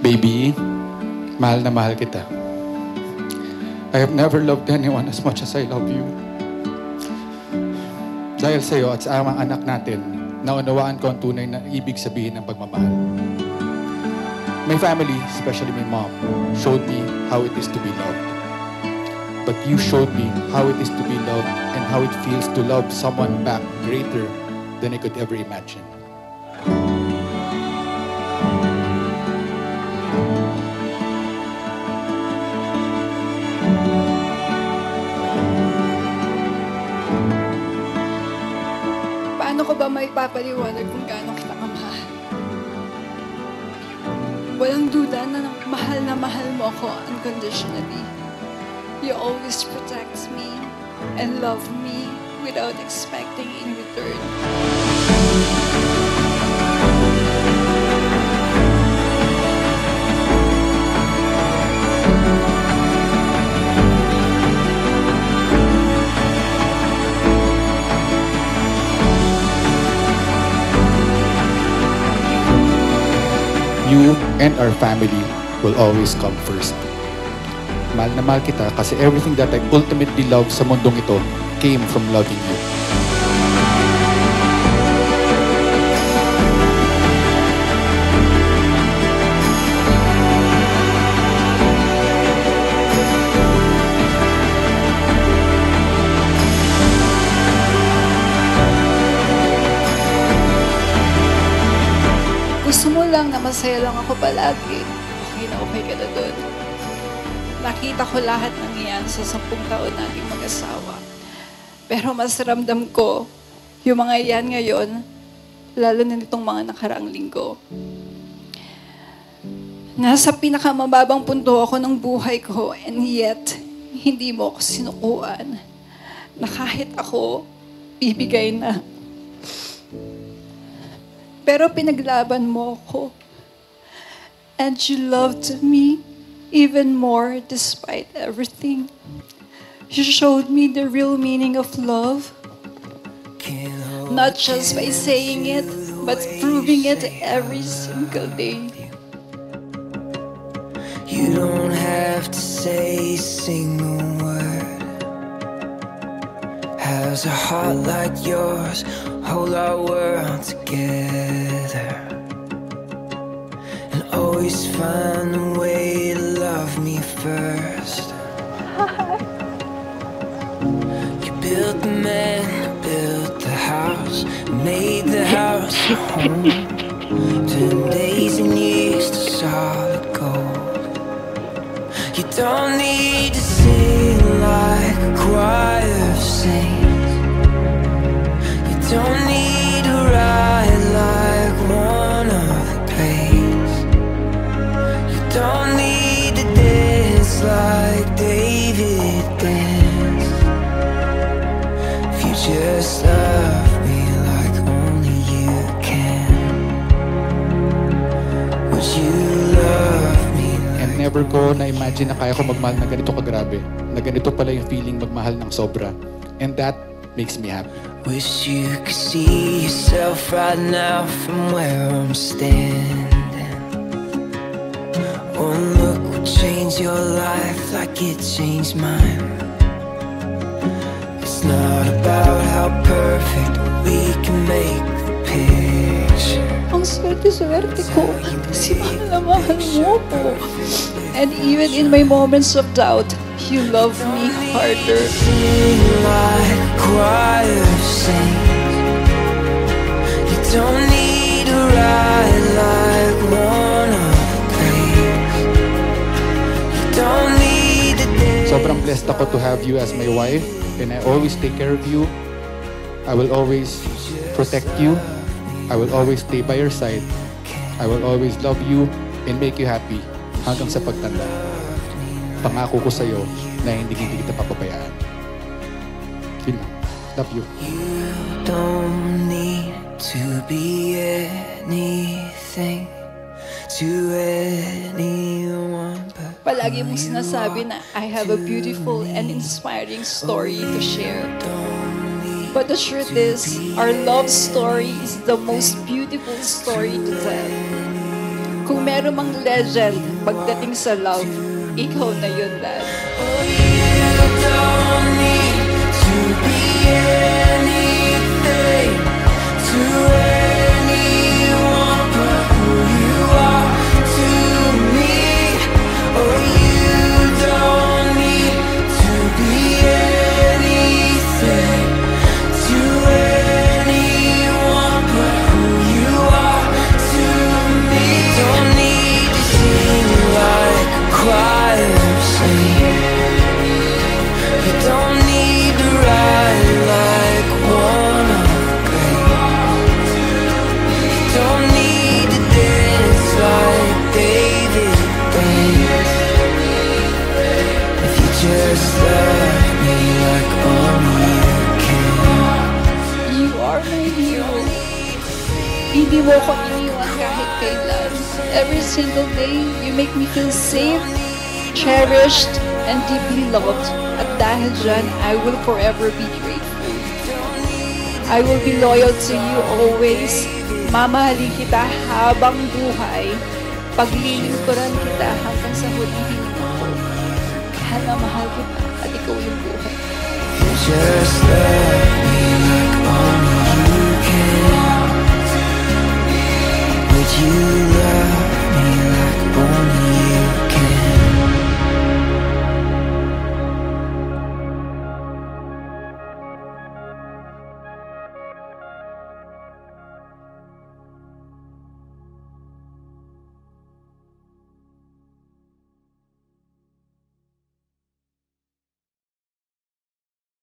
Baby, mahal na mahal kita. I have never loved anyone as much as I love you. Dahil sa'yo at sa amang anak natin, naunawaan ko ang tunay na ibig sabihin ng pagmamahal. My family, especially my mom, showed me how it is to be loved. But you showed me how it is to be loved and how it feels to love someone back greater than I could ever imagine. Paano ko ba maipapaliwanag kung gaano kita kamahal? Walang duda na mahal mo ako unconditionally. You always protect me and love me without expecting in return. You and our family will always come first. Mahal na mahal kita kasi everything that I ultimately love sa mundong ito came from loving you. Gusto mo lang na masaya lang ako palagi. Okay ka na dun. Nakita ko lahat ng iyan sa 10 taon nating mag-asawa. Pero mas ramdam ko yung mga iyan ngayon, lalo na nitong mga nakaraang linggo. Nasa pinakamababang punto ako ng buhay ko, and yet, hindi mo ako sinukuan. Na kahit ako, bibigay na. Pero pinaglaban mo ako. And you loved me even more despite everything. You showed me the real meaning of love. Not just by saying it, but proving it every single day. You don't have to say a single word. Has a heart like yours hold our world together, and always find a way to love me first. You built the man, built the house, made the house a home, turned days and years to solid gold. You don't need to sing like a choir of saints. Don't need to ride like one of the plays. You don't need to dance like David danced. If you just love me like only you can, would you love me like... And never ko na-imagine na kaya ko magmahal na ganito kagrabe. Na ganito pala yung feeling magmahal ng sobra. And that makes me happy. Wish you could see yourself right now from where I'm standing. One look would change your life like it changed mine. It's not about how perfect we can make the picture. Ang swerte-swerte ko kasi mahal na mahal mo ko. And even in my moments of doubt, you love me harder. Like a choir of saints. You don't need to ride like one of the plays. You don't need to dance. Sobrang blessed ako to have you as my wife, and I always take care of you. I will always protect you. I will always stay by your side. I will always love you and make you happy hanggang sa pagtanda. Pangako ko sa'yo na hindi kita papabayaan. Yun lang. Love you. You don't need to be anything to anyone but Palagi mong sinasabi na I have a beautiful and inspiring story to share. But the truth is, our love story is the most beautiful story to tell. Kung meron mang legend pagdating sa love, ikaw na yun, Dad. you don't need to be anything to anyone but who you are to me. Oh, you don't need to be anything to anyone but who you are to me. Don't need to sing like a choir sing. You don't need to ride like one of great. You don't need to dance like David danced. If you just love me like only you can. You are my hero. Hindi mo ko iniwan kahit kailan. Every single day, you make me feel safe, cherished, and deeply loved. At dahil dyan, I will forever be grateful. I will be loyal to you always. Mamahalin kita habang buhay. Paglilingkuran kita hanggang sa huling hininga ko. Mahal na mahal kita at ikaw yung buhay. You just love me